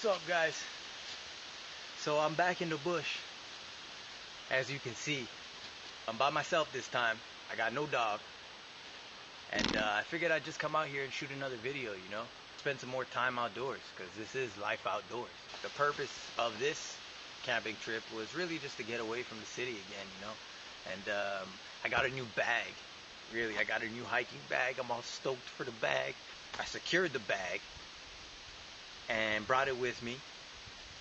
What's up, guys? So I'm back in the bush. As you can see, I'm by myself this time. I got no dog. And I figured I'd just come out here and shoot another video, you know? Spend some more time outdoors, because this is life outdoors. The purpose of this camping trip was really just to get away from the city again, you know? And I got a new bag. Really, I got a new hiking bag. I'm all stoked for the bag. I secured the bag and brought it with me.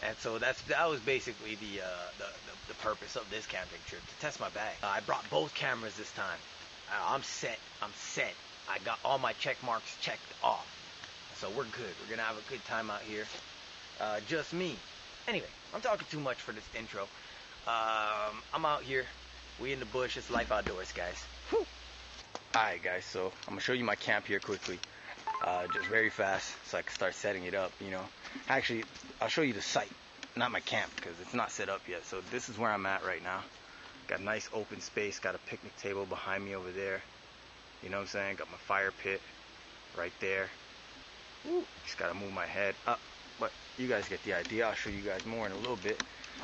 And so that was basically the purpose of this camping trip, to test my bag. I brought both cameras this time. I'm set. I got all my check marks checked off. So we're good. We're gonna have a good time out here. Just me. Anyway, I'm talking too much for this intro. I'm out here. We in the bush. It's life outdoors, guys. Whew. Alright, guys. So I'm gonna show you my camp here quickly. Just very fast, so I can start setting it up, you know. Actually, I'll show you the site, not my camp, because it's not set up yet. So this is where I'm at right now. Got a nice open space, got a picnic table behind me over there. You know what I'm saying? Got my fire pit right there. Woo. Just gotta move my head up, but you guys get the idea. I'll show you guys more in a little bit.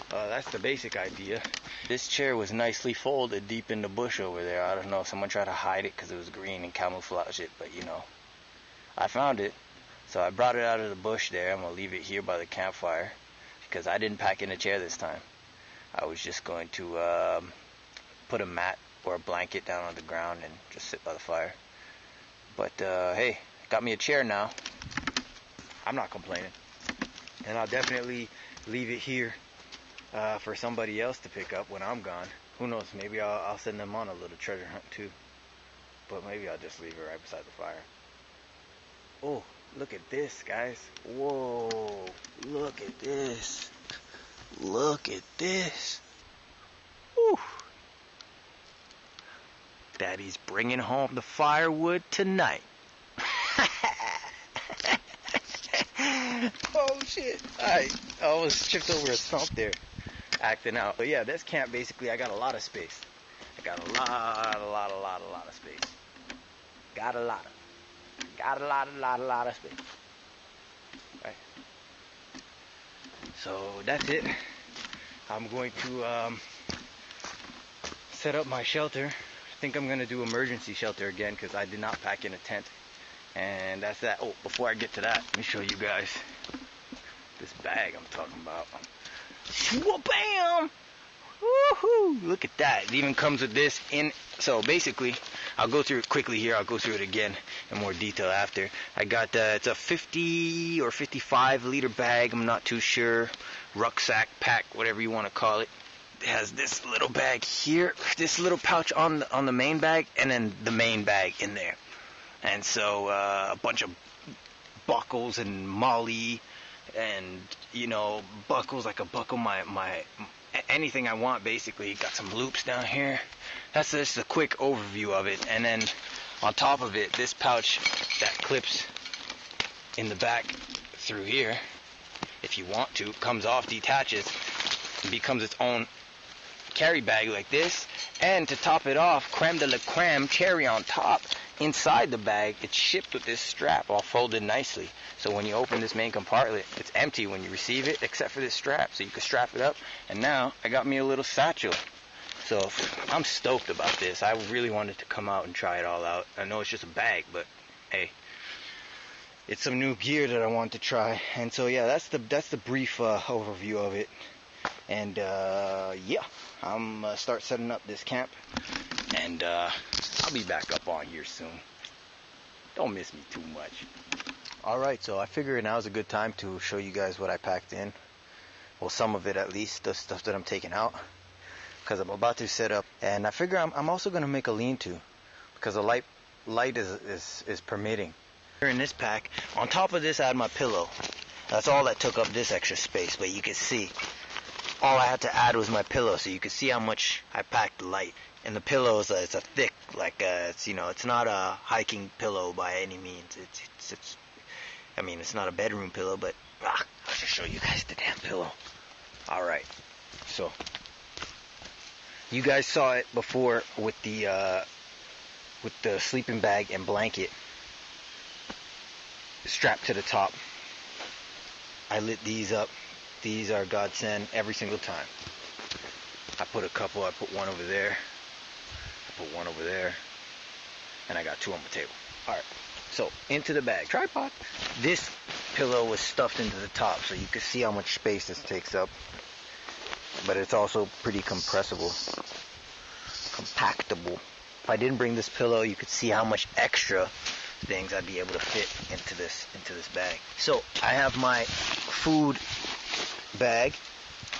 That's the basic idea. This chair was nicely folded deep in the bush over there. I don't know, someone tried to hide it because it was green and camouflage it, but you know, I found it. So I brought it out of the bush there. I'm gonna leave it here by the campfire because I didn't pack in a chair this time. I was just going to put a mat or a blanket down on the ground and just sit by the fire. But hey, got me a chair now. I'm not complaining. And I'll definitely leave it here for somebody else to pick up when I'm gone. Who knows, maybe I'll send them on a little treasure hunt too. But maybe I'll just leave it right beside the fire. Oh, look at this, guys. Whoa, look at this. Look at this. Whew. Daddy's bringing home the firewood tonight. Oh shit, I almost tripped over a stump there, acting out. But yeah, this camp, basically, I got a lot of space. I got a lot of space. Got a lot of space. Right. So that's it. I'm going to set up my shelter. I think I'm going to do emergency shelter again because I did not pack in a tent. And that's that. Oh, before I get to that, let me show you guys this bag I'm talking about. Bam! Woohoo! Look at that. It even comes with this in. So basically, I'll go through it quickly here. I'll go through it again in more detail after. I got it's a 50 or 55 liter bag. I'm not too sure. Rucksack, pack, whatever you want to call it. It has this little bag here, this little pouch on the main bag, and then the main bag in there. And so a bunch of buckles and molly, and you know, buckles. I could buckle my anything I want, basically. Got some loops down here. That's just a quick overview of it. And then on top of it, this pouch that clips in the back through here, if you want to, comes off, detaches, and becomes its own carry bag like this. And to top it off, creme de la creme, cherry on top. Inside the bag, it's shipped with this strap all folded nicely. So when you open this main compartment, it's empty when you receive it, except for this strap. So you can strap it up. And now I got me a little satchel. So I'm stoked about this. I really wanted to come out and try it all out. I know it's just a bag, but hey, it's some new gear that I want to try. And so yeah, that's the brief overview of it. And yeah, I'm gonna start setting up this camp. And I'll be back up on here soon. Don't miss me too much. Alright, so I figured now's a good time to show you guys what I packed in. Well, some of it at least, the stuff that I'm taking out. Because I'm about to set up. And I figure I'm also going to make a lean-to. Because the light is permitting. Here in this pack, on top of this I had my pillow. That's all that took up this extra space. But you can see, all I had to add was my pillow. So you can see how much I packed light. And the pillow is it's a thick, like it's, you know, it's not a hiking pillow by any means. It's I mean, it's not a bedroom pillow, but I'll just show you guys the damn pillow. All right, so you guys saw it before with the sleeping bag and blanket strapped to the top. I lit these up. These are godsend every single time. I put a couple. I put one over there. I put one over there. And I got two on the table. Alright, so into the bag. Tripod. This pillow was stuffed into the top, so you can see how much space this takes up. But it's also pretty compressible. Compactable. If I didn't bring this pillow, you could see how much extra things I'd be able to fit into this bag. So I have my food bag,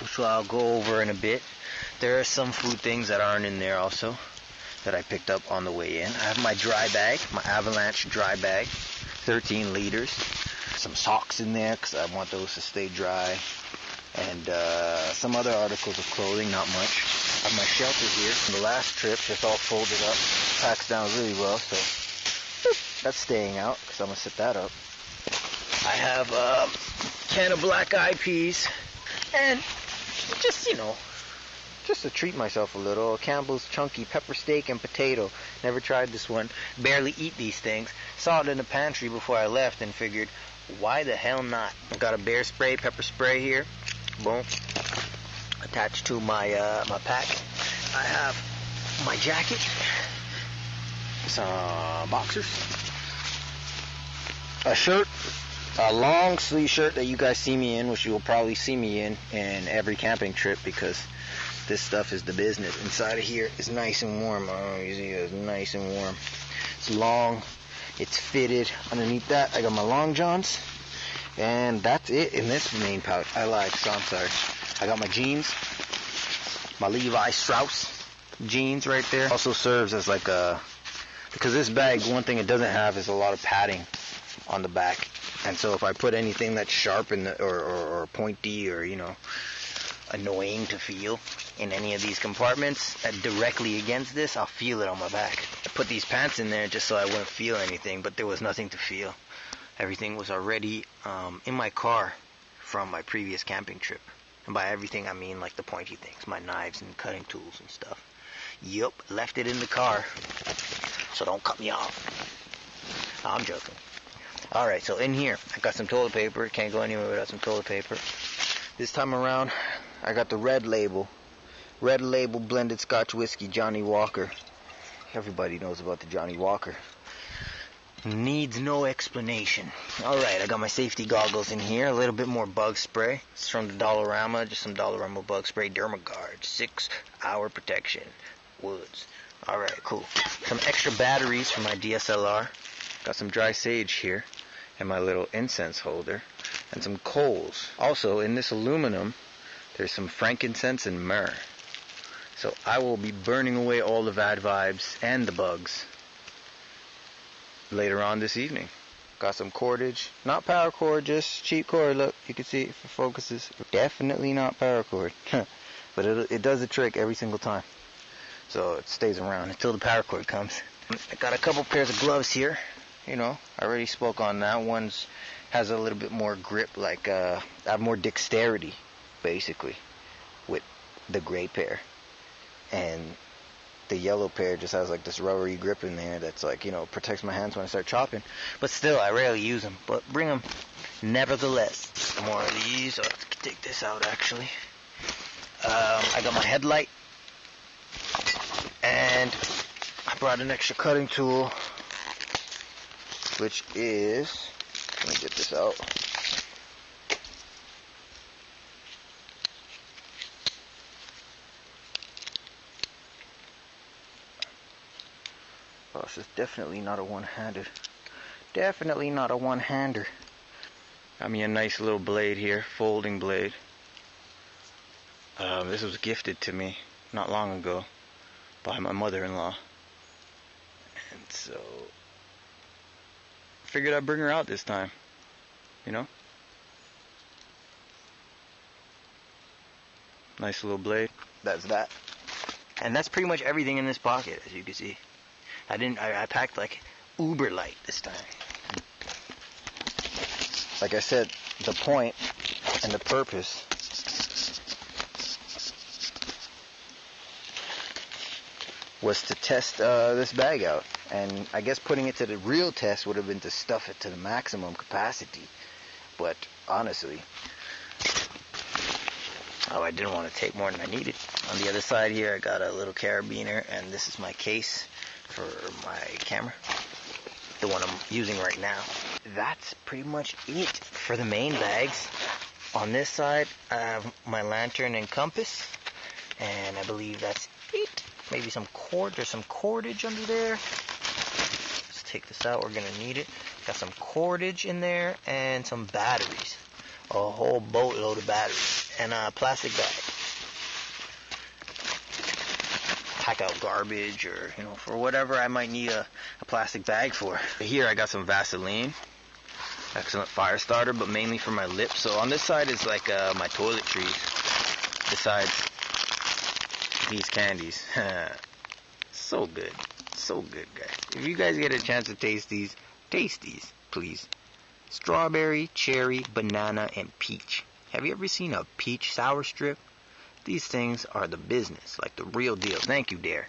which I'll go over in a bit. There are some food things that aren't in there also that I picked up on the way in. I have my dry bag, my Avalanche dry bag, 13 liters. Some socks in there because I want those to stay dry. And some other articles of clothing, not much. I have my shelter here from the last trip, just all folded up. Packs down really well, so that's staying out because I'm going to set that up. I have a can of black eyed peas and just, just to treat myself a little, Campbell's chunky pepper steak and potato. Never tried this one. Barely eat these things. Saw it in the pantry before I left and figured, why the hell not? I got a bear spray, pepper spray here. Boom. Attached to my my pack. I have my jacket. Some boxers. A shirt. A long sleeve shirt that you guys see me in, which you will probably see me in every camping trip because this stuff is the business. Inside of here is nice and warm. Oh, you see it's nice and warm. It's long. It's fitted. Underneath that, I got my long johns. And that's it in this main pouch. I lied, so I'm sorry. I got my jeans. My Levi Strauss jeans right there. Also serves as like a... Because this bag, one thing it doesn't have is a lot of padding on the back. And so if I put anything that's sharp in the, or pointy or, annoying to feel in any of these compartments directly against this, I'll feel it on my back. I put these pants in there just so I wouldn't feel anything, but there was nothing to feel. Everything was already in my car from my previous camping trip. And by everything, I mean like the pointy things, my knives and cutting tools and stuff. Yup, left it in the car, so don't cut me off. No, I'm joking. Alright, so in here, I got some toilet paper. Can't go anywhere without some toilet paper. This time around, I got the Red Label blended Scotch whiskey, Johnny Walker. Everybody knows about the Johnny Walker. Needs no explanation. Alright, I got my safety goggles in here. A little bit more bug spray. It's from the Dollarama. Just some Dollarama bug spray. Dermaguard. 6-hour protection. Woods. Alright, cool. Some extra batteries for my DSLR. Got some dry sage here. And my little incense holder. And some coals. Also, in this aluminum, there's some frankincense and myrrh. So I will be burning away all the bad vibes and the bugs later on this evening. Got some cordage. Not paracord, just cheap cord. Look, you can see it if it focuses. Definitely not paracord. But it does the trick every single time. So it stays around until the paracord comes. I got a couple pairs of gloves here. I already spoke on that. One's has a little bit more grip, like I have more dexterity, basically, with the gray pair. And the yellow pair just has like this rubbery grip in there that's like, protects my hands when I start chopping. But still, I rarely use them, but bring them nevertheless. Some more of these. So let's take this out, actually. I got my headlight. And I brought an extra cutting tool, which is... Let me get this out. Oh, this is definitely not a one-hander. Definitely not a one-hander. Got me a nice little blade here, folding blade. This was gifted to me not long ago by my mother-in-law. And so... figured I'd bring her out this time, Nice little blade. That's that. And that's pretty much everything in this pocket, as you can see. I packed like uber light this time. Like I said, the point and the purpose was to test this bag out. And I guess putting it to the real test would have been to stuff it to the maximum capacity. But honestly, Oh, I didn't want to take more than I needed. On the other side here, I got a little carabiner, and this is my case for my camera, the one I'm using right now. That's pretty much it for the main bags. On this side, I have my lantern and compass, and I believe that's it. Maybe some cord. There's some cordage under there. Let's take this out. We're gonna need it. Got some cordage in there and some batteries. A whole boatload of batteries and a plastic bag. Pack out garbage or, you know, for whatever I might need a plastic bag for. Here I got some Vaseline. Excellent fire starter, but mainly for my lips. So on this side is like my toiletries. Besides these candies. So good. So good, guys. If you guys get a chance to taste these, please. Strawberry, cherry, banana, and peach. Have you ever seen a peach sour strip? These things are the business, like the real deal. Thank you, Dare.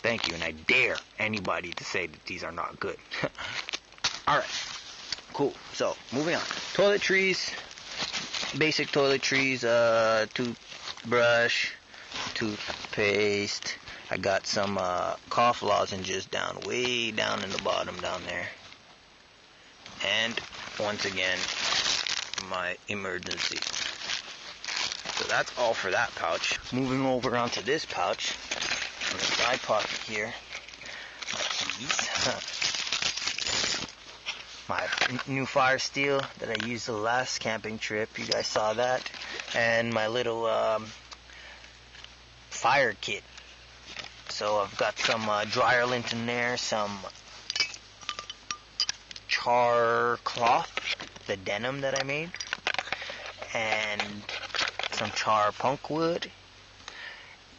Thank you, and I dare anybody to say that these are not good. Alright, cool. So, moving on. Toiletries, basic toiletries, toothbrush, toothpaste. I got some cough lozenges way down in the bottom down there. And once again, my emergency. So that's all for that pouch. Moving over onto this pouch, in the side pocket here, my new fire steel that I used the last camping trip. You guys saw that. And my little fire kit. So I've got some dryer lint in there, some char cloth, the denim that I made, and some char punk wood,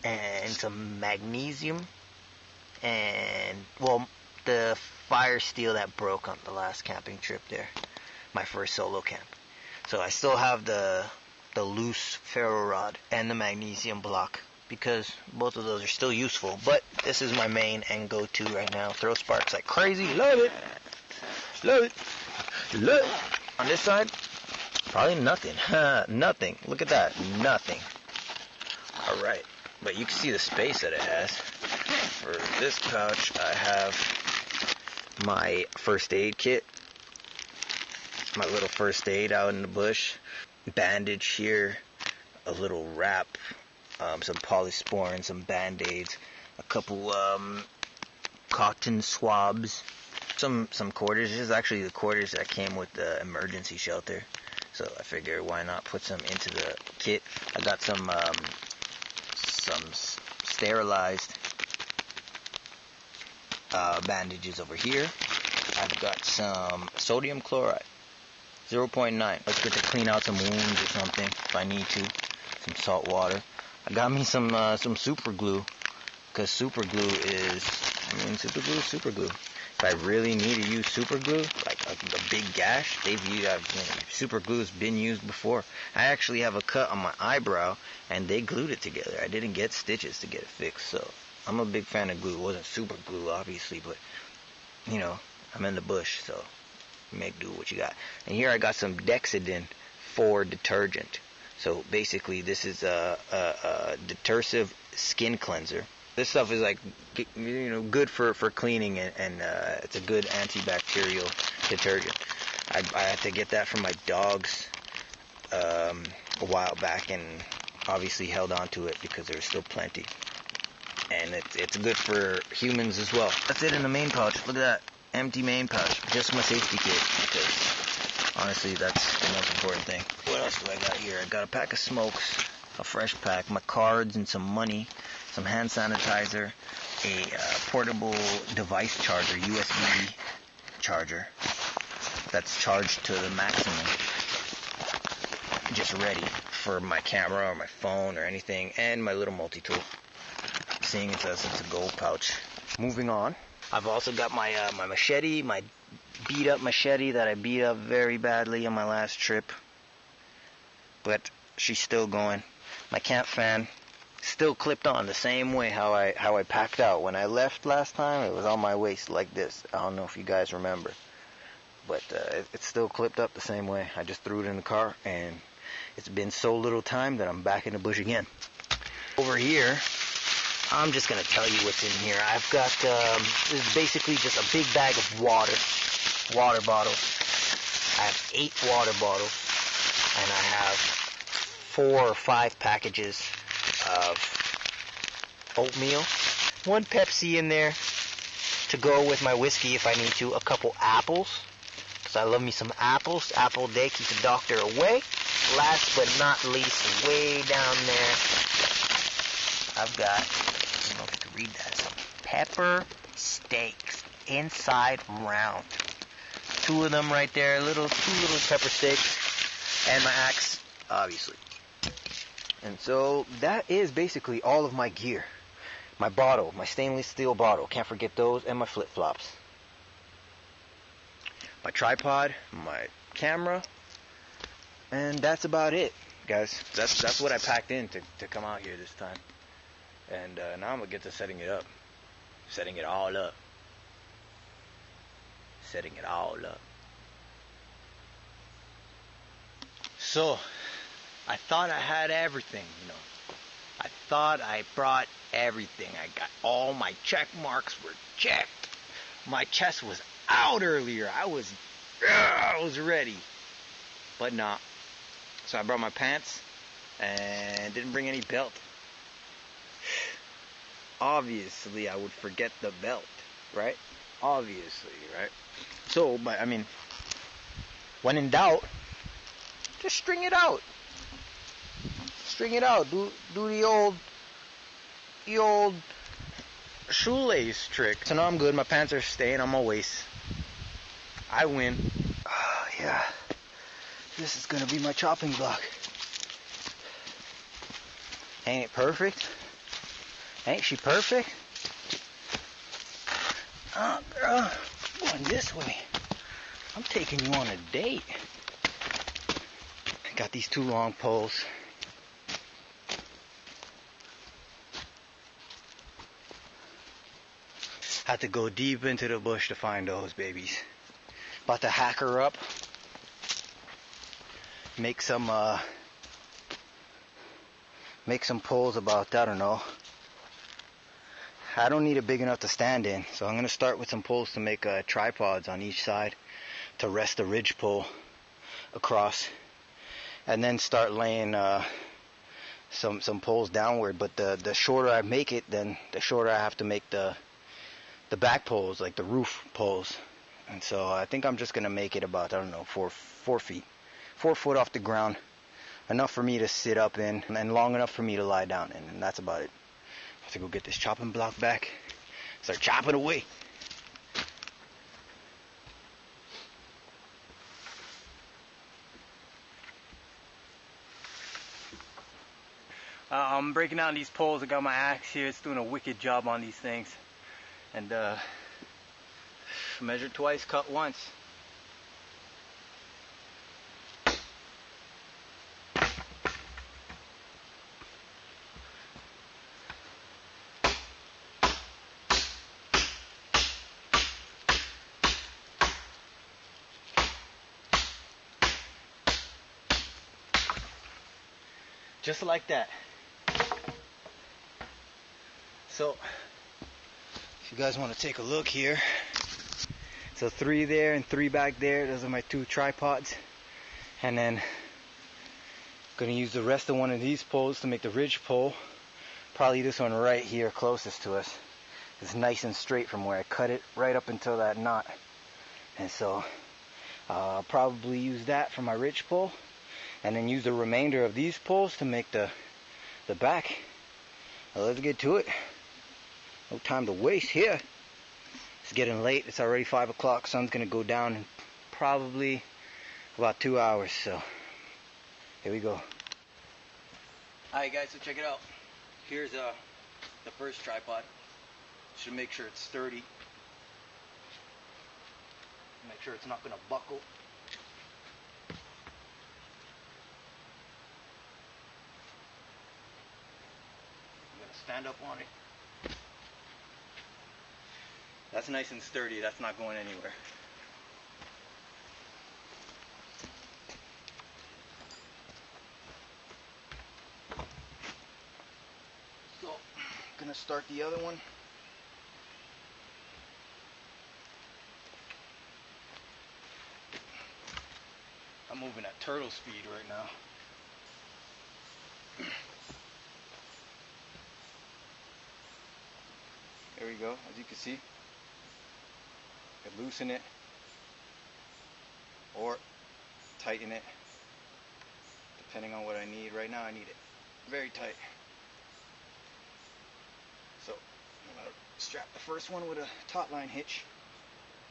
and some magnesium, and, well, the fire steel that broke on the last camping trip there, my first solo camp. So I still have the loose ferro rod and the magnesium block, because both of those are still useful, but this is my main and go-to right now. Throw sparks like crazy. Love it. Love it. Love it. On this side, probably nothing. Nothing. Look at that. Nothing. Alright. But you can see the space that it has. For this pouch, I have my first aid kit. My little first aid out in the bush. Bandage here. A little wrap. Some polysporin, some band-aids. A couple cotton swabs. Some quarters. This is actually the quarters that came with the emergency shelter, so I figured why not put some into the kit. I got some sterilized bandages over here. I've got some sodium chloride, 0.9. Let's get to clean out some wounds or something if I need to. Some salt water. I got me some super glue, because super glue is super glue. If I really need to use super glue, like a big gash, super glue has been used before. I actually have a cut on my eyebrow, and they glued it together. I didn't get stitches to get it fixed, so I'm a big fan of glue. It wasn't super glue, obviously, but, you know, I'm in the bush, so make do what you got. And here I got some Dexedin for detergent. So basically, this is a detersive skin cleanser. This stuff is like, you know, good for cleaning, and it's a good antibacterial detergent. I had to get that from my dogs a while back, and obviously held on to it because there's still plenty. And it's good for humans as well. That's it in the main pouch. Look at that. Empty main pouch. Just my safety kit, because honestly, that's the most important thing. What else do I got here? I got a pack of smokes, a fresh pack, my cards and some money, some hand sanitizer, a portable device charger, USB charger, that's charged to the maximum, just ready for my camera or my phone or anything, and my little multi-tool, seeing it says it's a gold pouch. Moving on, I've also got my my machete, my beat up machete that I beat up very badly on my last trip, but she's still going. My camp fan still clipped on the same way how I packed out. When I left last time, it was on my waist like this. I don't know if you guys remember, but it's still clipped up the same way. I just threw it in the car, and It's been so little time that I'm back in the bush again. Over here, I'm just gonna tell you what's in here. I've got this is basically just a big bag of water bottles. I have 8 water bottles, and I have 4 or 5 packages of oatmeal, 1 Pepsi in there to go with my whiskey if I need to, a couple apples, because I love me some apples. Apple a day, keep the doctor away. Last but not least, way down there, I've got, I don't know if you can read that, some pepper steaks, inside round. 2 of them right there, two little pepper steaks, and my axe, obviously. And so that is basically all of my gear. My bottle, my stainless steel bottle, can't forget those, and my flip-flops. My tripod, my camera, and that's about it, guys. That's what I packed in to come out here this time. And now I'm gonna get to setting it up. Setting it all up. Setting it all up. So, I thought I had everything, you know. I thought I brought everything. I got all my check marks were checked. My chest was out earlier. I was ready. But not. So I brought my pants and didn't bring any belt. Obviously, I would forget the belt, right? Obviously, right? So, but I mean, when in doubt, just string it out. String it out. Do the old shoelace trick. So now I'm good. My pants are staying on my waist. I win. Yeah. This is gonna be my chopping block. Ain't it perfect? Ain't she perfect? Oh, girl, going this way. I'm taking you on a date. Got these 2 long poles. Had to go deep into the bush to find those babies. About to hack her up. Make some poles about, I don't know. I don't need it big enough to stand in, so I'm gonna start with some poles to make tripods on each side to rest the ridge pole across, and then start laying some poles downward. But the shorter I make it, then the shorter I have to make the back poles, like the roof poles. And so I think I'm just gonna make it about, I don't know, 4 feet, 4 foot off the ground, enough for me to sit up in, and long enough for me to lie down in, and that's about it. I have to go get this chopping block back, start chopping away. I'm breaking down these poles. I got my axe here. It's doing a wicked job on these things. And measure twice, cut once. Just like that. So, if you guys want to take a look here, so 3 there and 3 back there. Those are my 2 tripods. And then gonna use the rest of one of these poles to make the ridge pole. Probably this one right here closest to us. It's nice and straight from where I cut it right up until that knot. And so I'll probably use that for my ridge pole, and then use the remainder of these poles to make the back. Now let's get to it. No time to waste here. It's getting late. It's already 5 o'clock. Sun's gonna go down in probably about 2 hours. So here we go. Alright guys, so check it out. Here's the first tripod. Should make sure it's sturdy. Make sure it's not gonna buckle. I'm gonna stand up on it. That's nice and sturdy. That's not going anywhere. gonna start the other one. I'm moving at turtle speed right now. There we go, as you can see. I could loosen it or tighten it depending on what I need. Right now I need it very tight. So I'm gonna strap the first one with a taut line hitch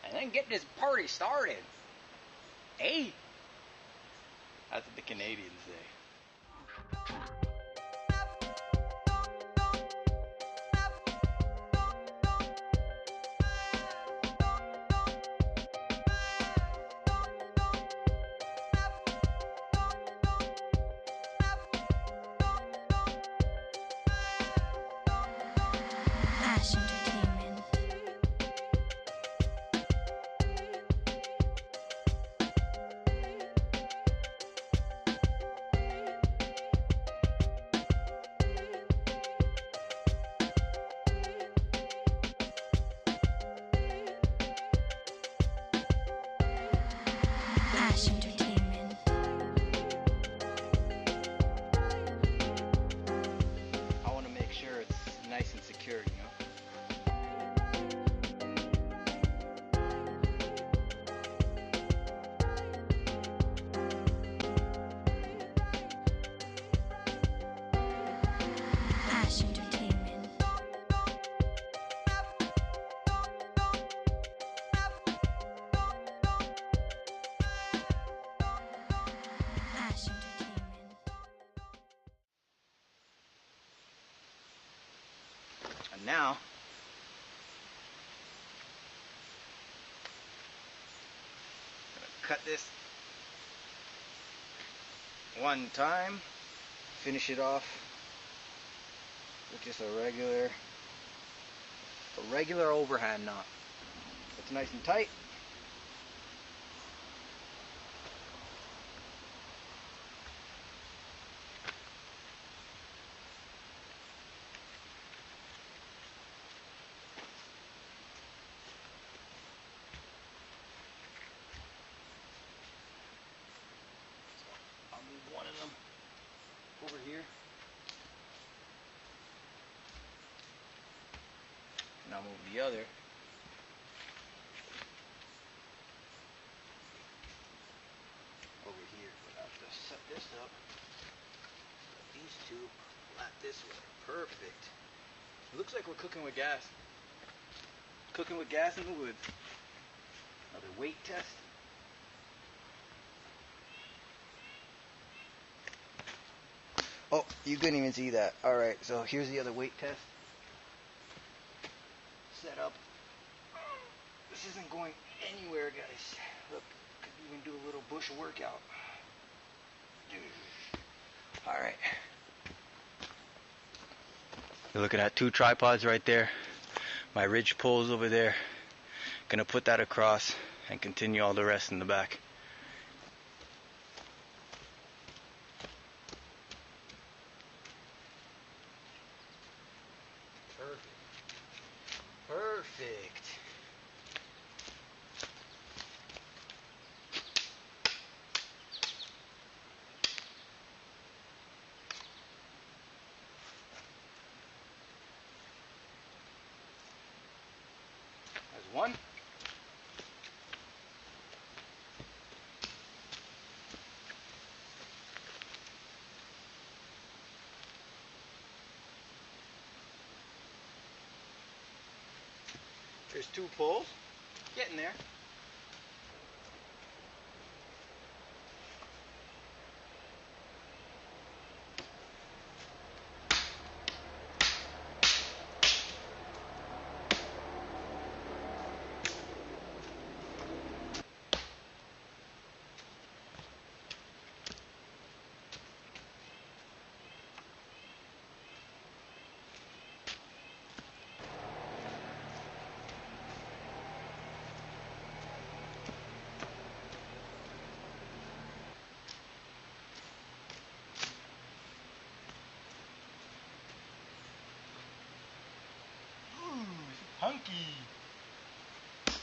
and then get this party started. Hey! That's what the Canadians say. I want to make sure it's nice and secure, you know? And now, I'm gonna cut this one time, finish it off with just a regular overhand knot. It's nice and tight. I'll move one of them over here. And I'll move the other over here. But I have to set this up. Set these two flat this way. Perfect. It looks like we're cooking with gas. Cooking with gas in the woods. Another weight test. Oh, you couldn't even see that. Alright, so here's the other weight test. Set up. This isn't going anywhere, guys. Look, could even do a little bush workout. Alright. You're looking at two tripods right there. My ridge poles over there. Gonna put that across and continue all the rest in the back. Perfect. There's one. There's two poles. Getting there. Sneaky. Let's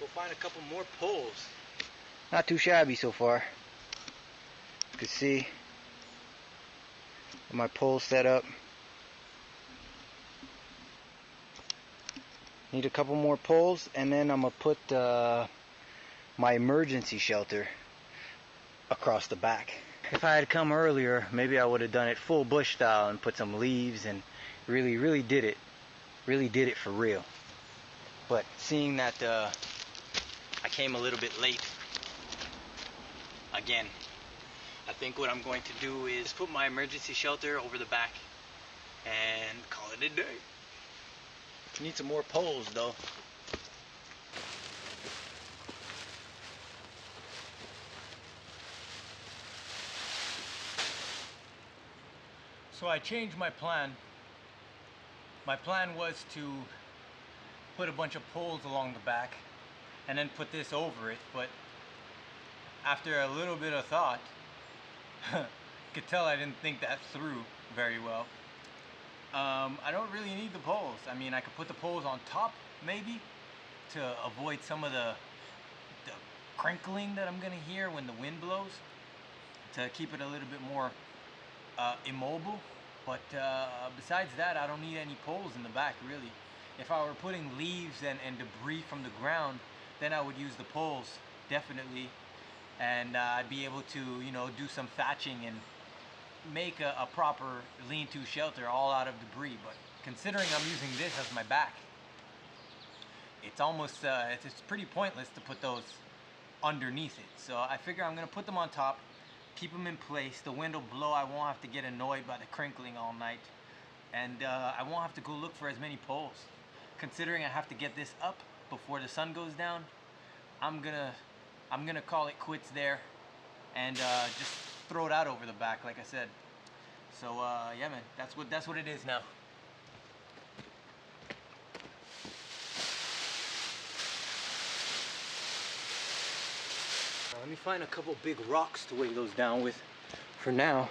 go find a couple more poles. Not too shabby so far. You can see my pole set up. Need a couple more poles, and then I'm gonna put my emergency shelter across the back. If I had come earlier, maybe I would have done it full bush style and put some leaves and really did it for real. But seeing that I came a little bit late, again, I think what I'm going to do is put my emergency shelter over the back and call it a day. Need some more poles though. So I changed my plan. My plan was to put a bunch of poles along the back and then put this over it, but after a little bit of thought, could tell I didn't think that through very well. I don't really need the poles. I mean, I could put the poles on top maybe to avoid some of the crinkling that I'm gonna hear when the wind blows, to keep it a little bit more immobile. But besides that, I don't need any poles in the back really. If I were putting leaves and debris from the ground, then I would use the poles definitely, and I'd be able to, you know, do some thatching and make a proper lean-to shelter all out of debris. But considering I'm using this as my back, it's almost it's pretty pointless to put those underneath it. So I figure I'm gonna put them on top, keep them in place. The wind will blow, I won't have to get annoyed by the crinkling all night, and I won't have to go look for as many poles. Considering I have to get this up before the sun goes down, I'm gonna call it quits there and just throw it out over the back, like I said. So yeah, man, that's what it is now. Let me find a couple big rocks to weigh those down with for now.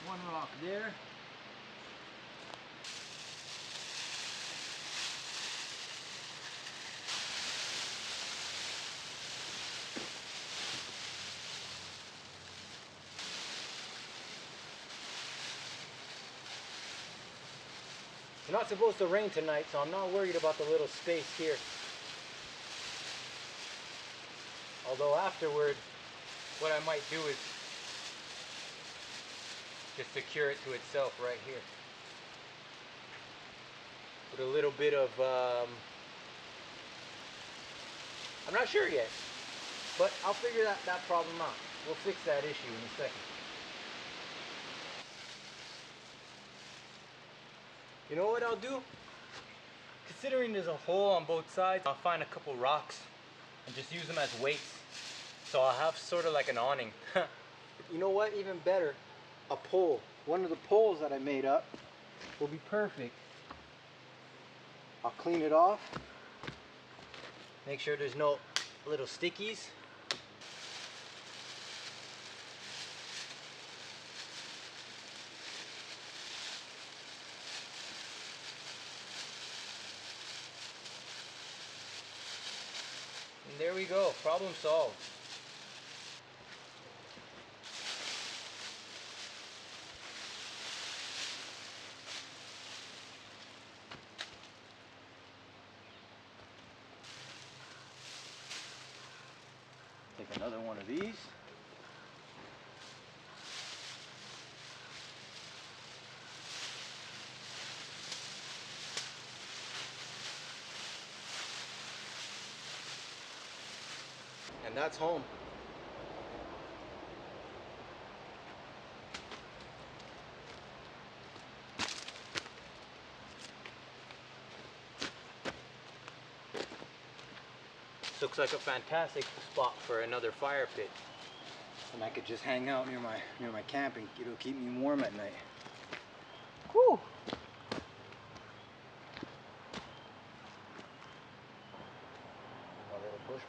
One rock there. It's not supposed to rain tonight, so I'm not worried about the little space here. Although afterward, what I might do is just secure it to itself right here. With a little bit of, I'm not sure yet, but I'll figure that problem out. We'll fix that issue in a second. You know what I'll do? Considering there's a hole on both sides, I'll find a couple rocks and just use them as weights. So I'll have sort of like an awning. You know what? Even better, a pole. One of the poles that I made up will be perfect. I'll clean it off. Make sure there's no little stickies. And there we go, problem solved. Take another one of these. And that's home. This looks like a fantastic spot for another fire pit. And I could just hang out near my camp and it'll keep me warm at night. Whew.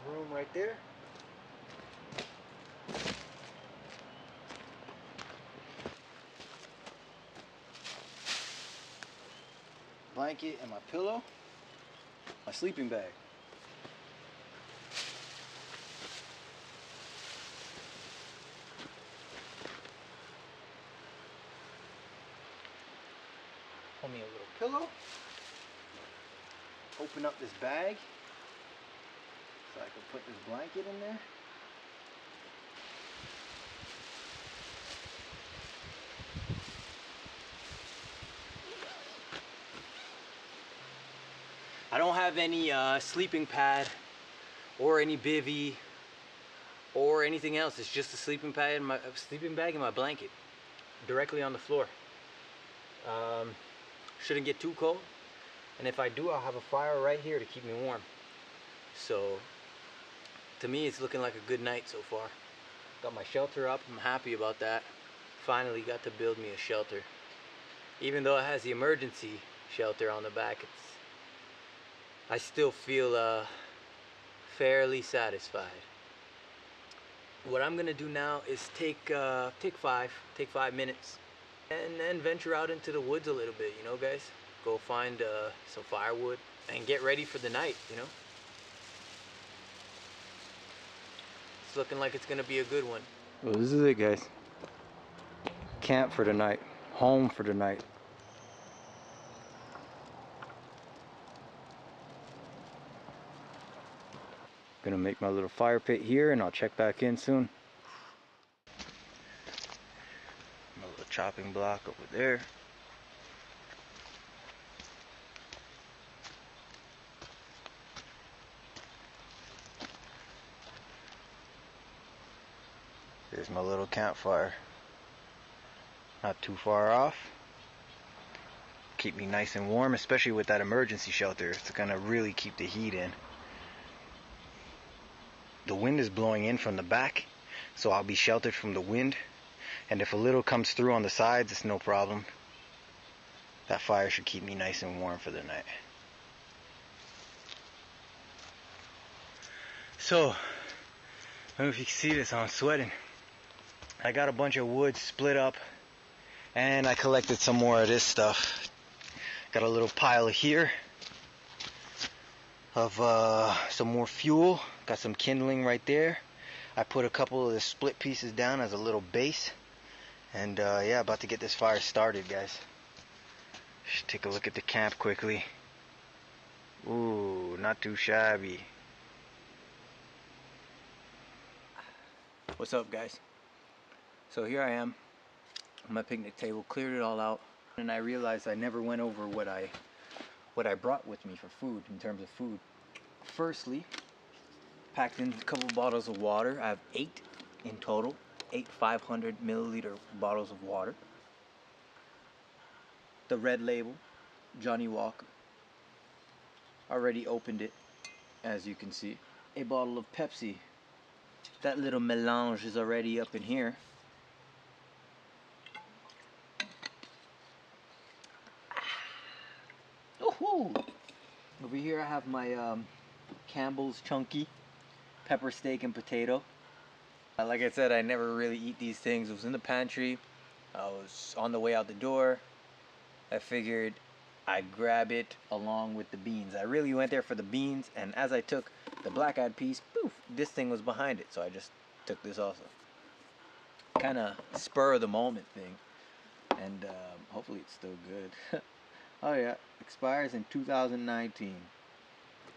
room right there. Blanket and my pillow, my sleeping bag. Hold me a little pillow. Open up this bag so I can put this blanket in there. I don't have any sleeping pad or any bivy or anything else. It's just a sleeping pad and my sleeping bag and my blanket directly on the floor. Shouldn't get too cold, and if I do, I'll have a fire right here to keep me warm. So to me, it's looking like a good night so far. Got my shelter up. I'm happy about that. Finally got to build me a shelter. Even though it has the emergency shelter on the back, I still feel fairly satisfied. What I'm gonna do now is take 5 minutes and then venture out into the woods a little bit, you know, guys. Go find some firewood and get ready for the night, you know. It's looking like it's gonna be a good one. Well, this is it, guys. Camp for the night, home for the night. Gonna make my little fire pit here and I'll check back in soon. My little chopping block over there. There's my little campfire. Not too far off. Keep me nice and warm, especially with that emergency shelter. It's gonna really keep the heat in. The wind is blowing in from the back, so I'll be sheltered from the wind. And if a little comes through on the sides, it's no problem. That fire should keep me nice and warm for the night. So, I don't know if you can see this, I'm sweating. I got a bunch of wood split up, and I collected some more of this stuff. Got a little pile here of some more fuel. Got some kindling right there. I put a couple of the split pieces down as a little base. And yeah, about to get this fire started, guys. Just take a look at the camp quickly. Ooh, not too shabby. What's up, guys? So here I am on my picnic table, cleared it all out, and I realized I never went over what I brought with me for food, in terms of food. Firstly, packed in a couple bottles of water. I have 8 in total, 8 500 milliliter bottles of water. The Red Label, Johnny Walker. Already opened it, as you can see. A bottle of Pepsi. That little melange is already up in here. Over here I have my Campbell's Chunky pepper steak and potato. Like I said, I never really eat these things. It was in the pantry. I was on the way out the door. I figured I'd grab it along with the beans. I really went there for the beans, and as I took the black-eyed peas, poof, this thing was behind it, so I just took this also. Kind of spur of the moment thing, and hopefully it's still good. Oh yeah, expires in 2019.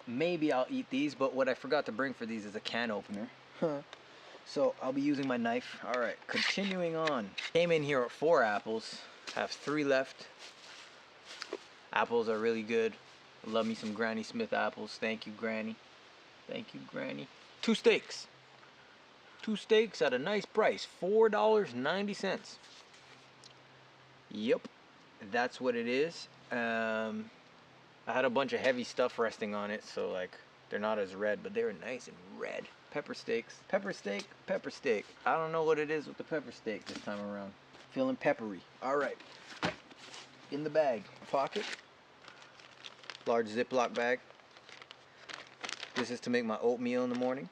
Maybe I'll eat these, but what I forgot to bring for these is a can opener. So I'll be using my knife. Alright, continuing on. Came in here with 4 apples. Have 3 left. Apples are really good. Love me some Granny Smith apples. Thank you, Granny. Thank you, Granny. 2 steaks. 2 steaks at a nice price. $4.90. Yep, that's what it is. I had a bunch of heavy stuff resting on it, so like they're not as red, but they're nice and red. Pepper steaks. Pepper steak, pepper steak. I don't know what it is with the pepper steak this time around. Feeling peppery. Alright. In the bag. Pocket. Large Ziploc bag. This is to make my oatmeal in the morning.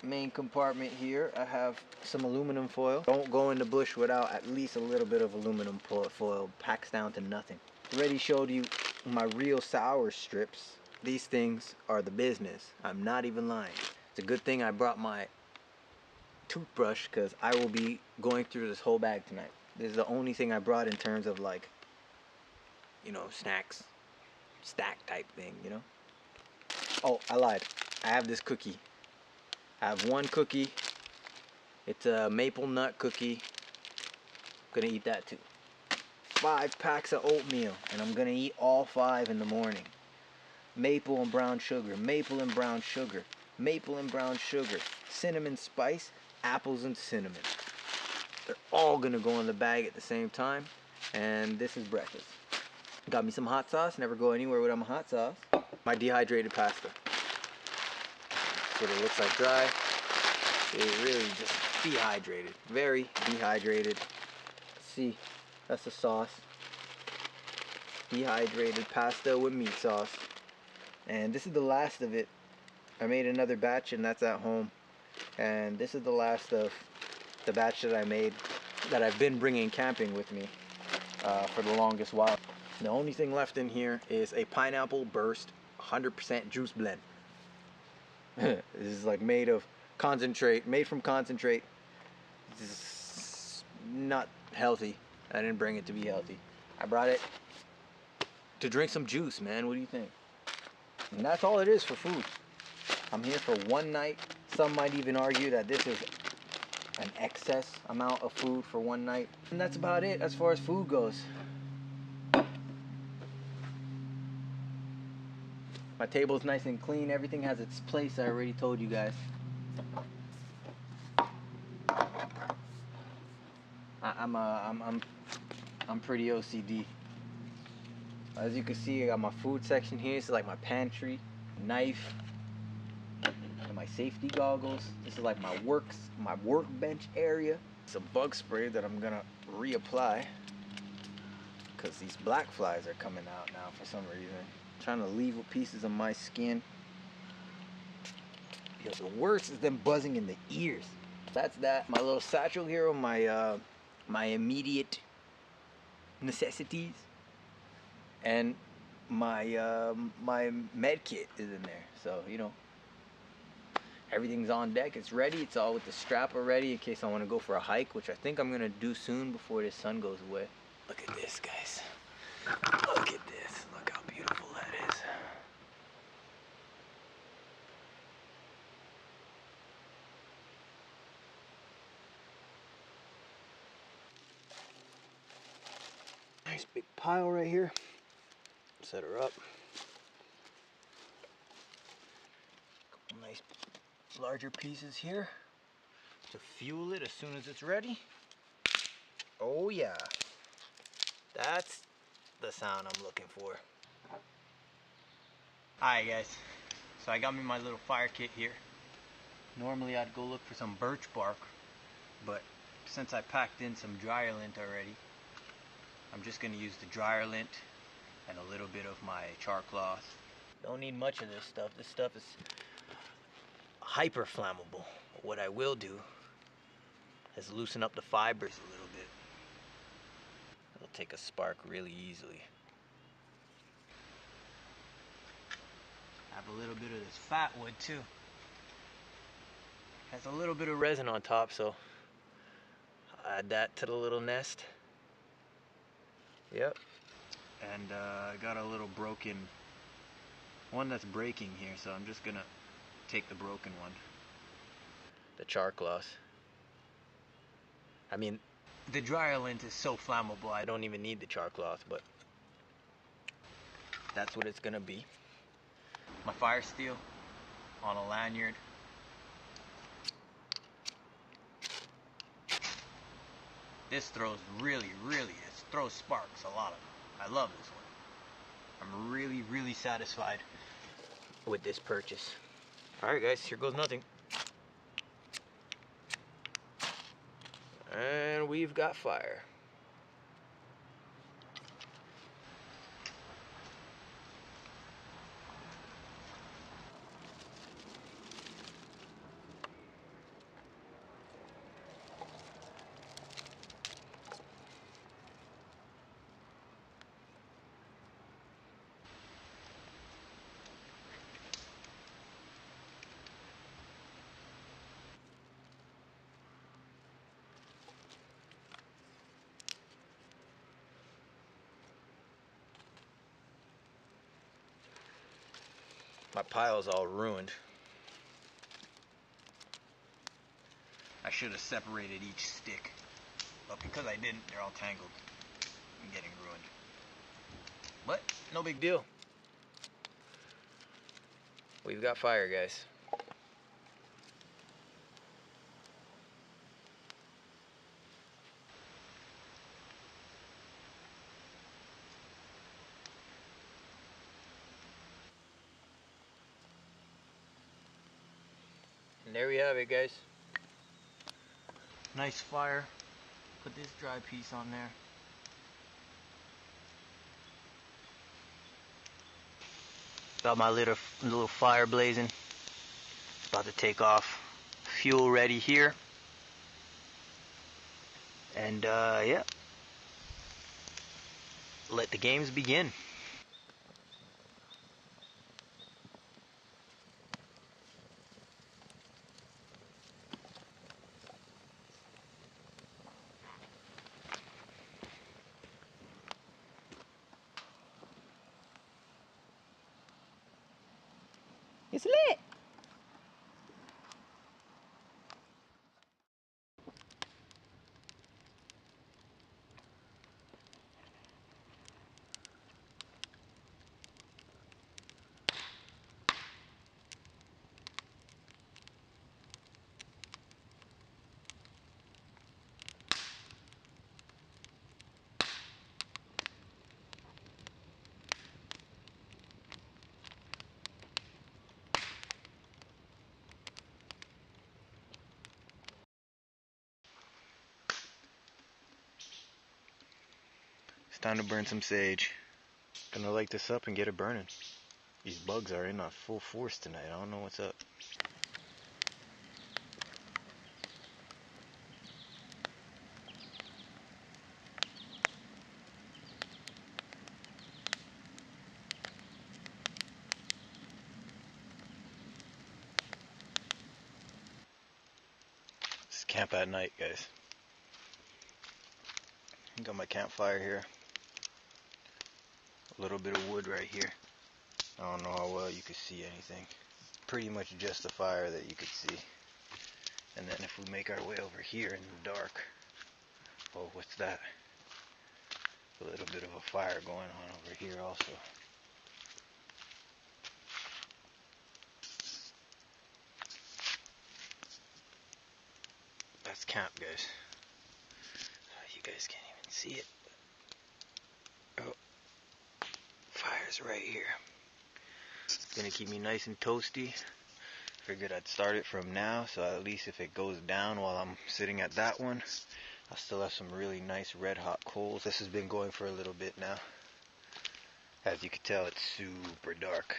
Main compartment here, I have some aluminum foil. Don't go in the bush without at least a little bit of aluminum foil. Packs down to nothing. Already showed you my real sour strips. These things are the business. I'm not even lying. It's a good thing I brought my toothbrush because I will be going through this whole bag tonight. This is the only thing I brought in terms of, like, you know, snacks, stack type thing, you know. Oh, I lied. I have this cookie. I have one cookie. It's a maple nut cookie. Gonna eat that too. 5 packs of oatmeal, and I'm gonna eat all 5 in the morning. Maple and brown sugar, maple and brown sugar, maple and brown sugar, cinnamon spice, apples and cinnamon. They're all gonna go in the bag at the same time, and this is breakfast. Got me some hot sauce. Never go anywhere without my hot sauce. My dehydrated pasta. That's what it looks like dry. It really just dehydrated. Very dehydrated. See, that's the sauce. Dehydrated pasta with meat sauce. And this is the last of it. I made another batch and that's at home. And this is the last of the batch that I made that I've been bringing camping with me for the longest while. The only thing left in here is a pineapple burst 100% juice blend. This is like made of concentrate, made from concentrate. This is not healthy. I didn't bring it to be healthy. I brought it to drink some juice, man. What do you think? And that's all it is for food. I'm here for one night. Some might even argue that this is an excess amount of food for one night. And that's about it as far as food goes. My table's nice and clean. Everything has its place. I already told you guys. I'm pretty OCD. As you can see, I got my food section here. This is like my pantry, knife, and my safety goggles. This is like my workbench area. Some bug spray that I'm gonna reapply because these black flies are coming out now for some reason. Trying to leave pieces of my skin. Because the worst is them buzzing in the ears. That's that. My little satchel here on my immediate necessities, and my my med kit is in there. So you know, everything's on deck. It's ready. It's all with the strap already in case I want to go for a hike, which I think I'm gonna do soon before the sun goes away. Look at this, guys. Look at this. Look how beautiful that is. Nice big pile right here. Set her up. Couple nice larger pieces here to fuel it as soon as it's ready. Oh yeah. That's the sound I'm looking for. Alright guys, so I got me my little fire kit here. Normally I'd go look for some birch bark, but since I packed in some dryer lint already, I'm just going to use the dryer lint and a little bit of my char cloth. Don't need much of this stuff. This stuff is hyper flammable. What I will do is loosen up the fibers a little bit. It'll take a spark really easily. I have a little bit of this fat wood too. Has a little bit of resin on top, so I'll add that to the little nest. Yep. And I got a little broken one that's breaking here, so I'm just gonna take the broken one. The char cloth. I mean, the dryer lint is so flammable I don't even need the char cloth, but that's what it's gonna be. My fire steel on a lanyard. This throws it throws sparks, a lot of them. I love this one. I'm really satisfied with this purchase. Alright guys, here goes nothing. And we've got fire. My pile's all ruined. I should have separated each stick, but because I didn't, they're all tangled and getting ruined. But no big deal. We've got fire, guys. And there we have it, guys. Nice fire. Put this dry piece on there. Got my little fire blazing. About to take off. Fuel ready here. And yeah. Let the games begin. It's lit! It's time to burn some sage. Gonna light this up and get it burning. These bugs are in full force tonight. I don't know what's up. This is camp at night, guys. Got my campfire here. A little bit of wood right here. I don't know how well you can see anything. Pretty much just the fire that you could see. And then if we make our way over here in the dark, oh, what's that? A little bit of a fire going on over here also. That's camp, guys. You guys can't even see it. Oh, fire's right here. It's gonna keep me nice and toasty. Figured I'd start it from now, so at least if it goes down while I'm sitting at that one, I'll still have some really nice red hot coals. This has been going for a little bit now. As you can tell, it's super dark.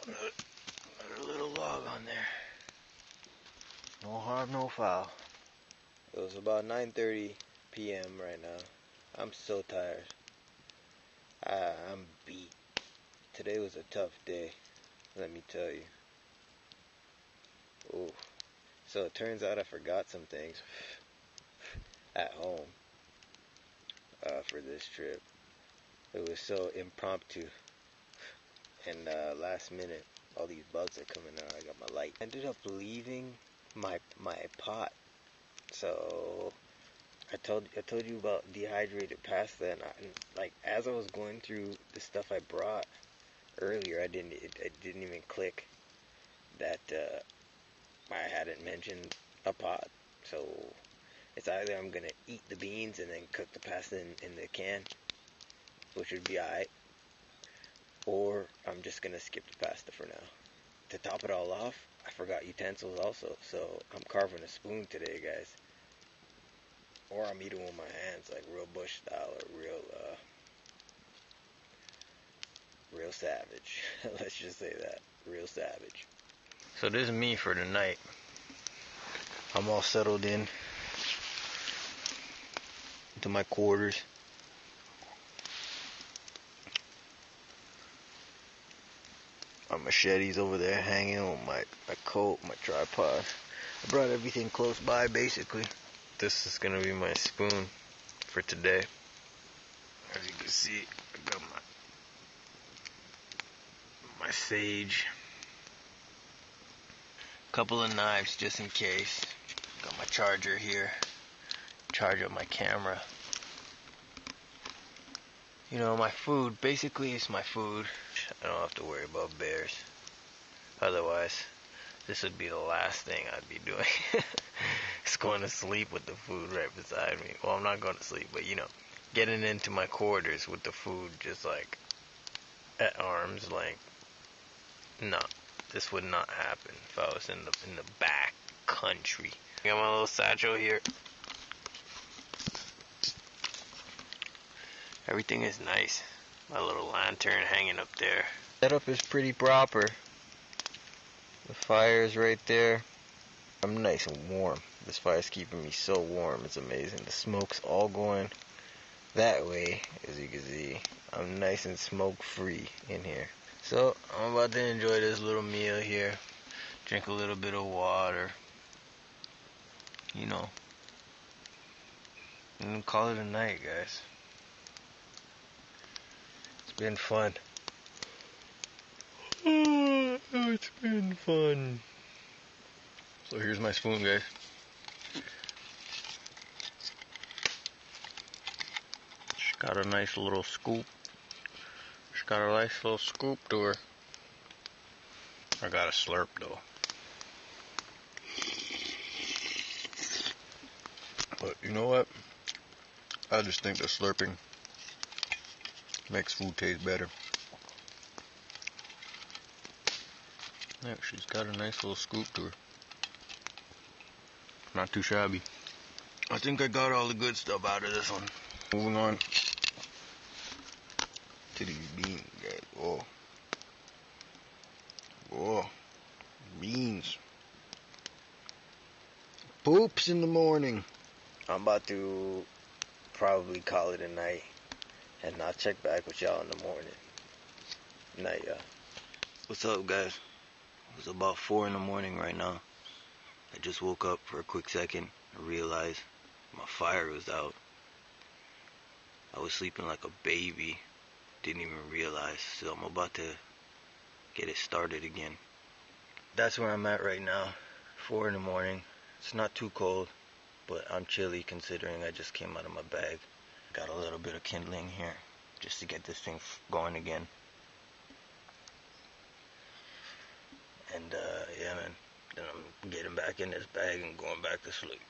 Another little log on there. No harm, no foul. It was about 9:30 p.m. right now. I'm so tired. I'm beat. Today was a tough day, let me tell you. Oh, so it turns out I forgot some things at home for this trip. It was so impromptu, and last minute, all these bugs are coming out. I got my light. I ended up leaving my pot. So I told you about dehydrated pasta, and like as I was going through the stuff I brought earlier, it didn't even click that I hadn't mentioned a pot. So it's either I'm gonna eat the beans and then cook the pasta in the can, which would be alright, or I'm just gonna skip the pasta for now. To top it all off, I forgot utensils also, so I'm carving a spoon today, guys. Or I'm eating with my hands, like real bush style, or real savage. Let's just say that, real savage. So this is me for the night. I'm all settled in into my quarters. My machete's over there hanging on my coat, my tripod. I brought everything close by, basically. This is gonna be my spoon for today. As you can see, I got my sage. Couple of knives just in case. Got my charger here. Charge up my camera. You know, my food, basically it's my food. I don't have to worry about bears. Otherwise, this would be the last thing I'd be doing. Just going to sleep with the food right beside me. Well, I'm not going to sleep, but you know, getting into my quarters with the food just like at arm's length. No, this would not happen if I was in the back country. Got my little satchel here. Everything is nice. My little lantern hanging up there. Setup is pretty proper. The fire is right there. I'm nice and warm. This fire is keeping me so warm. It's amazing. The smoke's all going that way, as you can see. I'm nice and smoke free in here. So I'm about to enjoy this little meal here. Drink a little bit of water. You know. And call it a night, guys. It's been fun. It's been fun. So here's my spoon, guys. She's got a nice little scoop. She's got a nice little scoop to her. I got a slurp though. But you know what? I just think the slurping makes food taste better. Yeah, she's got a nice little scoop to her. Not too shabby. I think I got all the good stuff out of this one. Moving on to these beans, guys. Whoa. Whoa. Beans. Poops in the morning. I'm about to probably call it a night. And I'll check back with y'all in the morning. Night, y'all. What's up, guys? It's about 4 in the morning right now. I just woke up for a quick second and realized my fire was out. I was sleeping like a baby. Didn't even realize. So I'm about to get it started again. That's where I'm at right now. 4 in the morning. It's not too cold, but I'm chilly considering I just came out of my bag. Got a little bit of kindling here just to get this thing going again. And yeah, man, then I'm getting back in this bag and going back to sleep.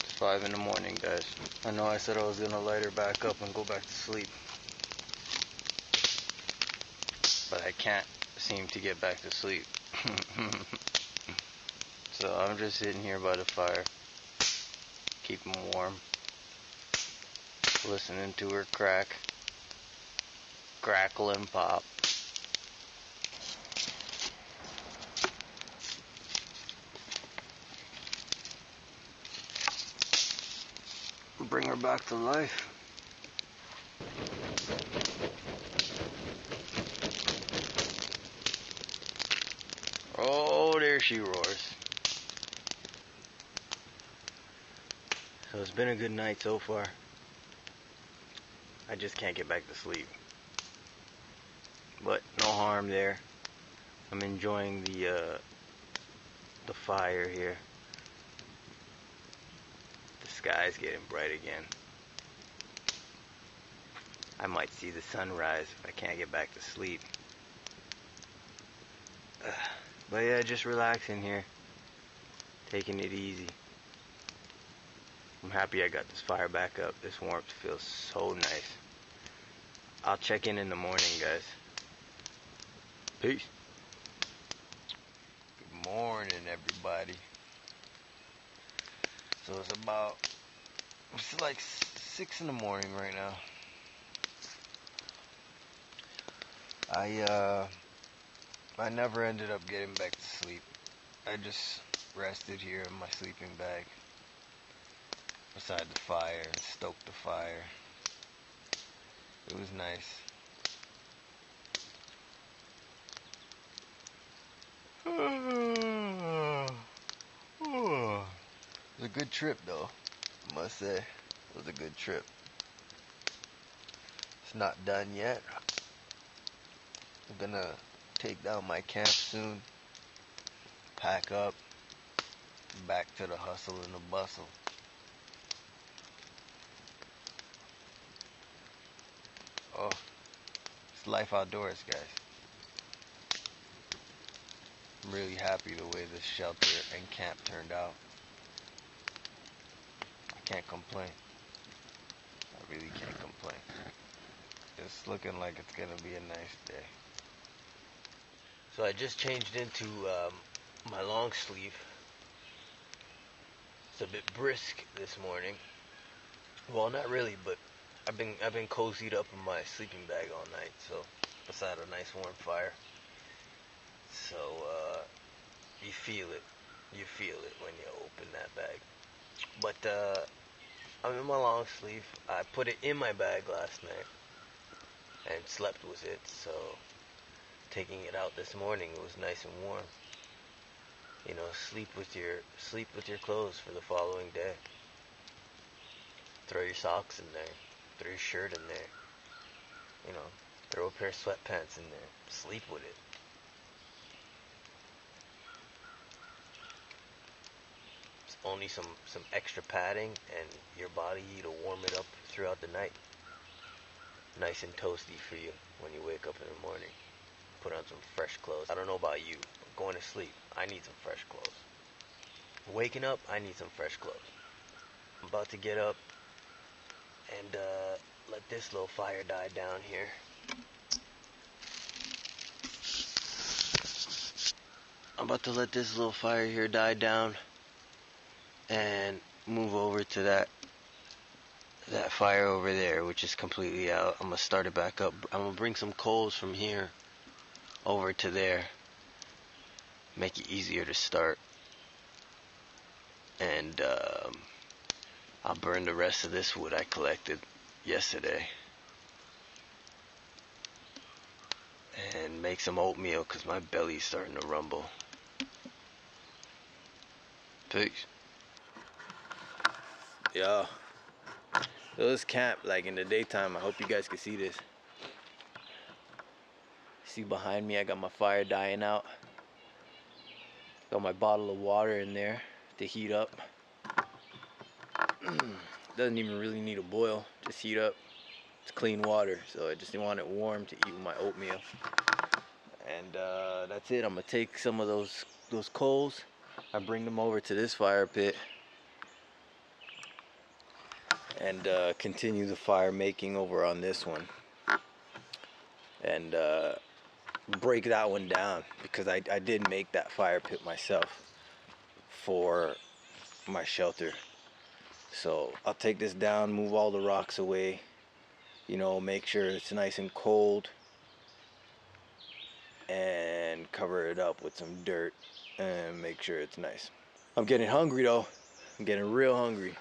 It's 5 in the morning, guys. I know I said I was gonna light her back up and go back to sleep, but I can't seem to get back to sleep. So I'm just sitting here by the fire, keeping warm, listening to her crackle and pop. Bring her back to life. Oh, there she roars. So it's been a good night so far. I just can't get back to sleep. But no harm there. I'm enjoying the fire here. The sky's getting bright again. I might see the sunrise if I can't get back to sleep. But yeah, just relaxing here. Taking it easy. I'm happy I got this fire back up. This warmth feels so nice. I'll check in the morning, guys. Peace. Good morning, everybody. So it's like 6 in the morning right now. I never ended up getting back to sleep. I just rested here in my sleeping bag beside the fire and stoked the fire. It was nice. It was a good trip though, I must say. It was a good trip. It's not done yet. I'm gonna take down my camp soon, pack up, back to the hustle and the bustle. Oh, it's life outdoors, guys. I'm really happy the way this shelter and camp turned out. I can't complain. I really can't complain. It's looking like it's gonna be a nice day. So I just changed into my long sleeve. It's a bit brisk this morning. Well, not really, but I've been cozied up in my sleeping bag all night, so beside a nice warm fire. So you feel it. You feel it when you open that bag. But I'm in my long sleeve. I put it in my bag last night and slept with it. So taking it out this morning, it was nice and warm. You know, sleep with your clothes for the following day. Throw your socks in there. Throw your shirt in there. You know, throw a pair of sweatpants in there. Sleep with it. It's only some extra padding and your body to warm it up throughout the night. Nice and toasty for you when you wake up in the morning. Put on some fresh clothes. I don't know about you, but going to sleep, I need some fresh clothes. Waking up, I need some fresh clothes. I'm about to get up and let this little fire die down here. I'm about to let this little fire here die down and move over to that fire over there, which is completely out. I'm gonna start it back up. I'm gonna bring some coals from here over to there, make it easier to start, and I'll burn the rest of this wood I collected yesterday and make some oatmeal because my belly's starting to rumble. Peace. Yo, so this camp, like in the daytime, I hope you guys can see this. See behind me, I got my fire dying out. Got my bottle of water in there to heat up. Doesn't even really need a boil, just heat up. It's clean water, so I just want it warm to eat with my oatmeal. And that's it. I'm gonna take some of those coals. I bring them over to this fire pit and continue the fire making over on this one. And break that one down because I did make that fire pit myself for my shelter. So I'll take this down, move all the rocks away, you know, make sure it's nice and cold, and cover it up with some dirt and make sure it's nice. I'm getting hungry though. I'm getting real hungry.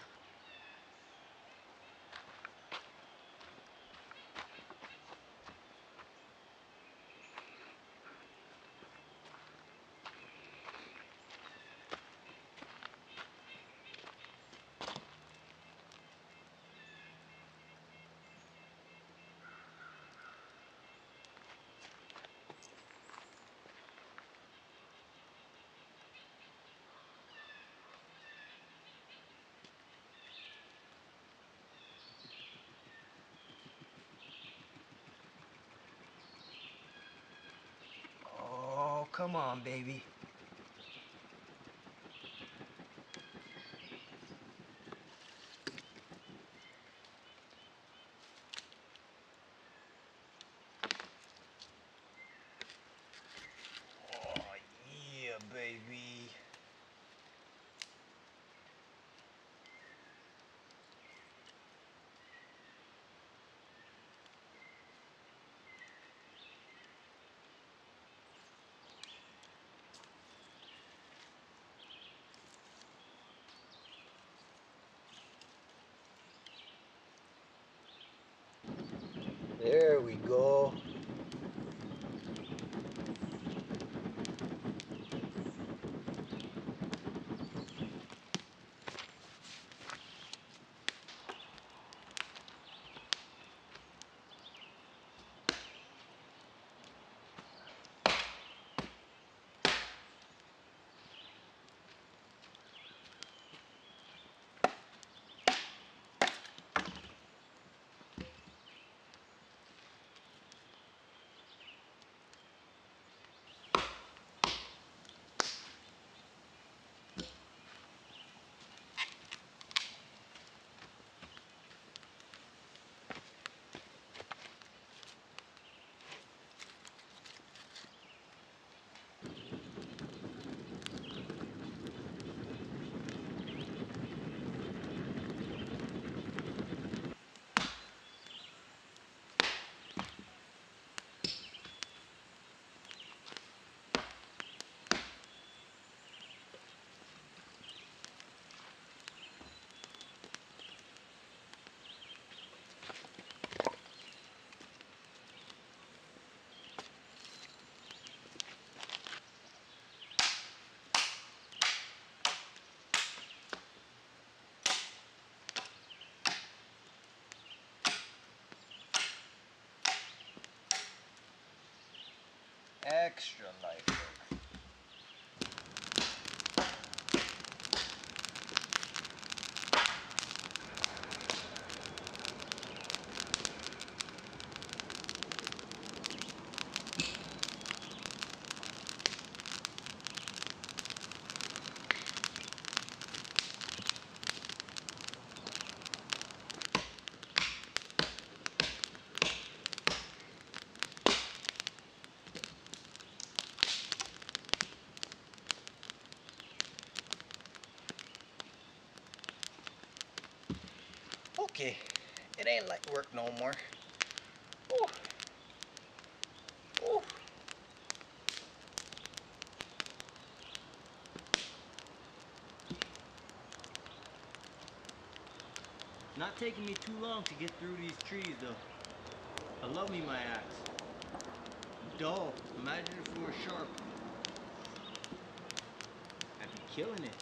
Oh, come on, baby. Oh, yeah, baby. There we go. extra light work. Okay, it ain't like work no more. Ooh. Ooh. Not taking me too long to get through these trees though. I love me my axe. Dull. Imagine if it were sharp. I'd be killing it.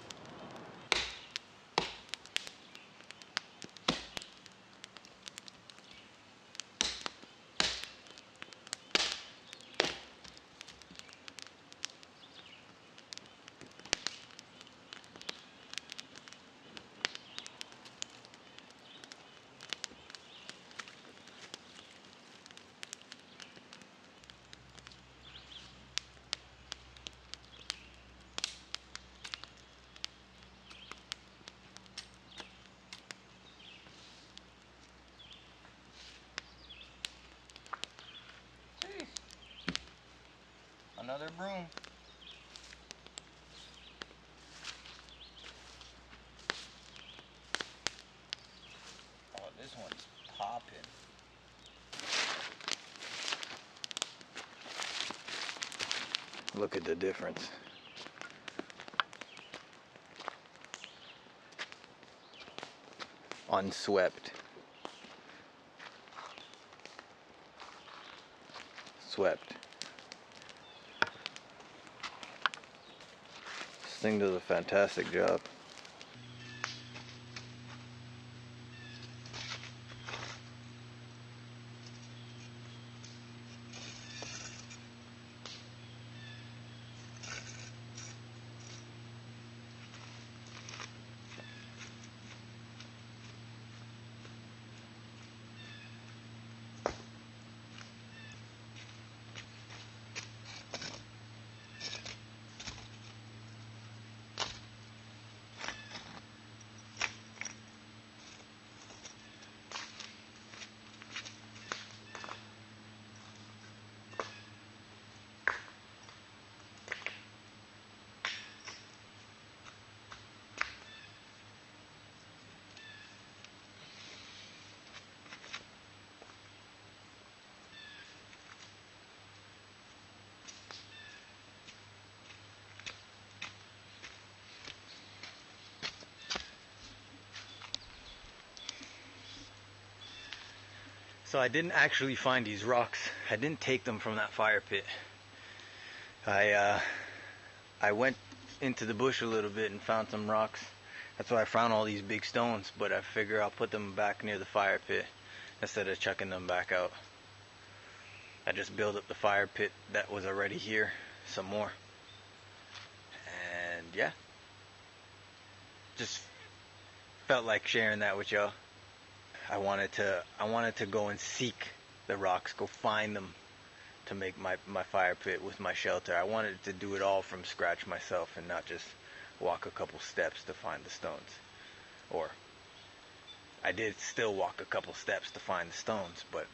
Another broom. Oh, this one's popping. Look at the difference. Unswept. Swept. This thing does a fantastic job. So I didn't actually find these rocks. I didn't take them from that fire pit. I went into the bush a little bit and found some rocks. That's why I found all these big stones, but I figure I'll put them back near the fire pit instead of chucking them back out. I just built up the fire pit that was already here some more. And yeah, just felt like sharing that with y'all. I wanted to go and seek the rocks, go find them to make my fire pit with my shelter. I wanted to do it all from scratch myself and not just walk a couple steps to find the stones. Or I did still walk a couple steps to find the stones, but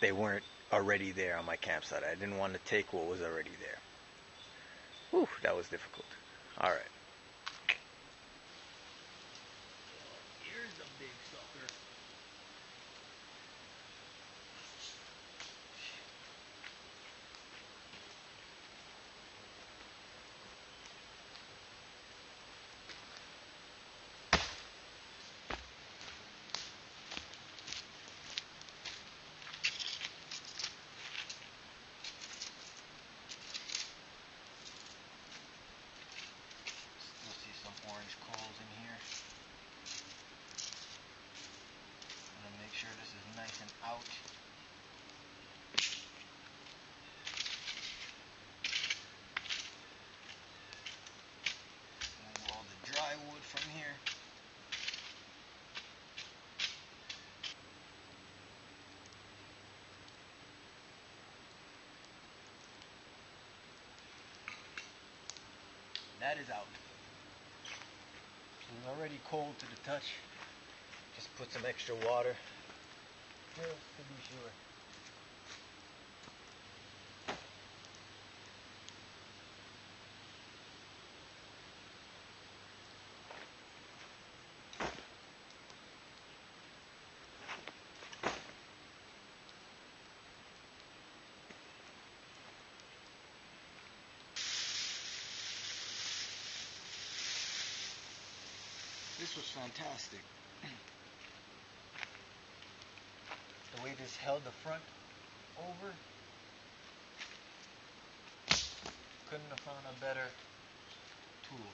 they weren't already there on my campsite. I didn't want to take what was already there. Whew, that was difficult. All right. Here's the big sucker. that is out. It's already cold to the touch. Just put some extra water just to be sure. This was fantastic. The way this held the front over, couldn't have found a better tool.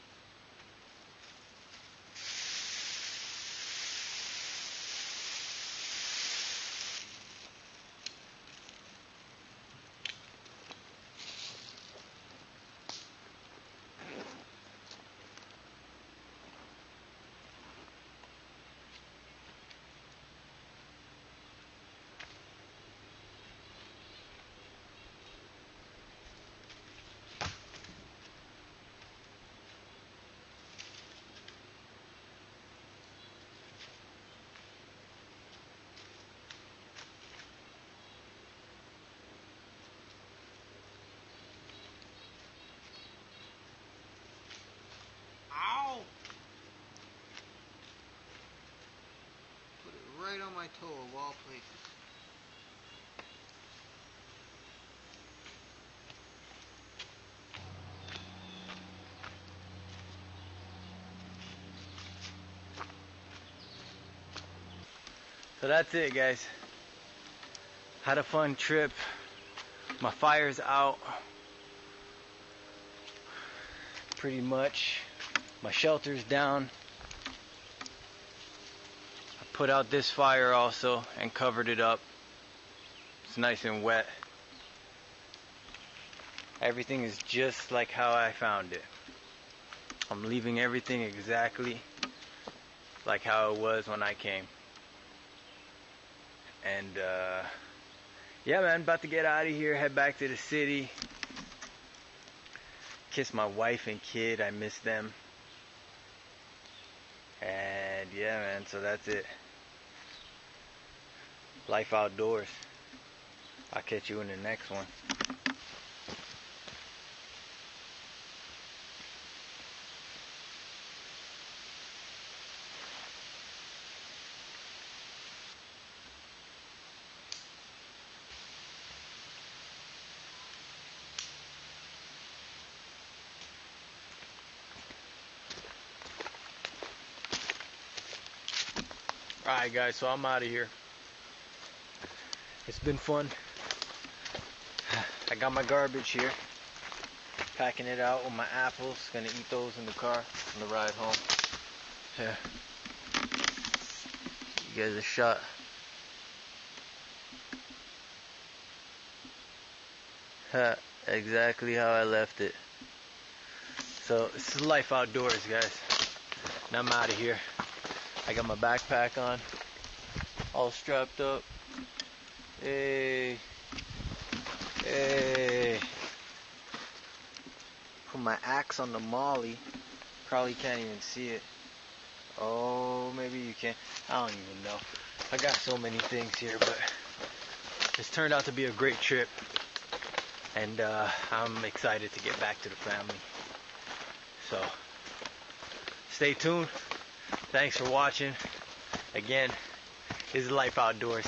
Put it right on my toe of all places. So that's it, guys. Had a fun trip. My fire's out. Pretty much. My shelter's down. I put out this fire also and covered it up. It's nice and wet. Everything is just like how I found it. I'm leaving everything exactly like how it was when I came. And yeah, man, about to get out of here, head back to the city. Kiss my wife and kid, I miss them. And yeah, man, so that's it. Life outdoors. I'll catch you in the next one. Alright guys, so I'm out of here. It's been fun. I got my garbage here. Packing it out with my apples. Gonna eat those in the car on the ride home. Yeah. You guys a shot. Exactly how I left it. So this is life outdoors, guys. Now I'm out of here. I got my backpack on, all strapped up. Hey, hey. Put my axe on the molly. Probably can't even see it. Oh, maybe you can. I don't even know. I got so many things here, but this turned out to be a great trip. And I'm excited to get back to the family. So, stay tuned. Thanks for watching. Again, this is Life Outdoors.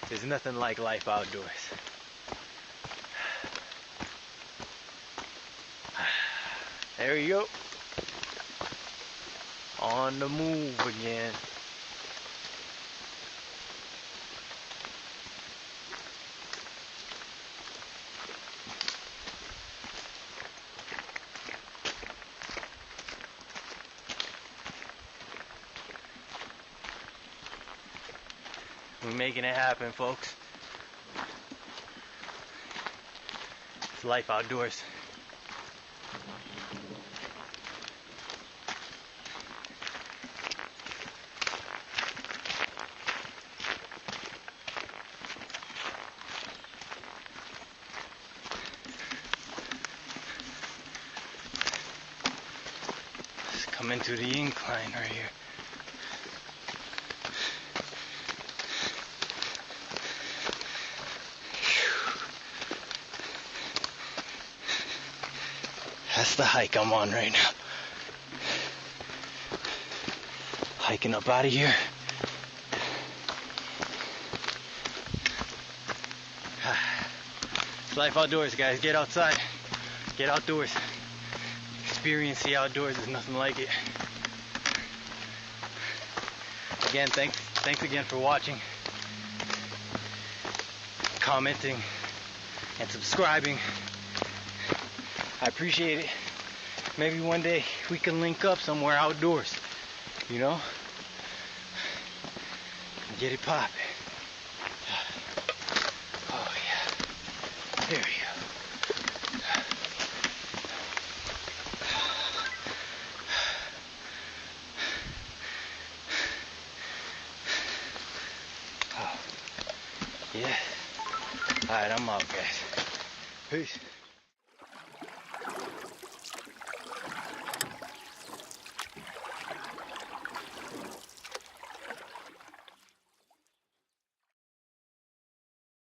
There's nothing like life outdoors. There you go. On the move again. We're making it happen, folks. It's life outdoors. Coming to the incline right here. That's the hike I'm on right now. Hiking up out of here. It's life outdoors, guys. Get outside. Get outdoors. Experience the outdoors. There's nothing like it. Again, thanks again for watching, commenting, and subscribing. I appreciate it. Maybe one day we can link up somewhere outdoors, you know? Get it poppin'. Oh yeah. There we go. Oh. Yeah. Alright, I'm out, guys. Peace.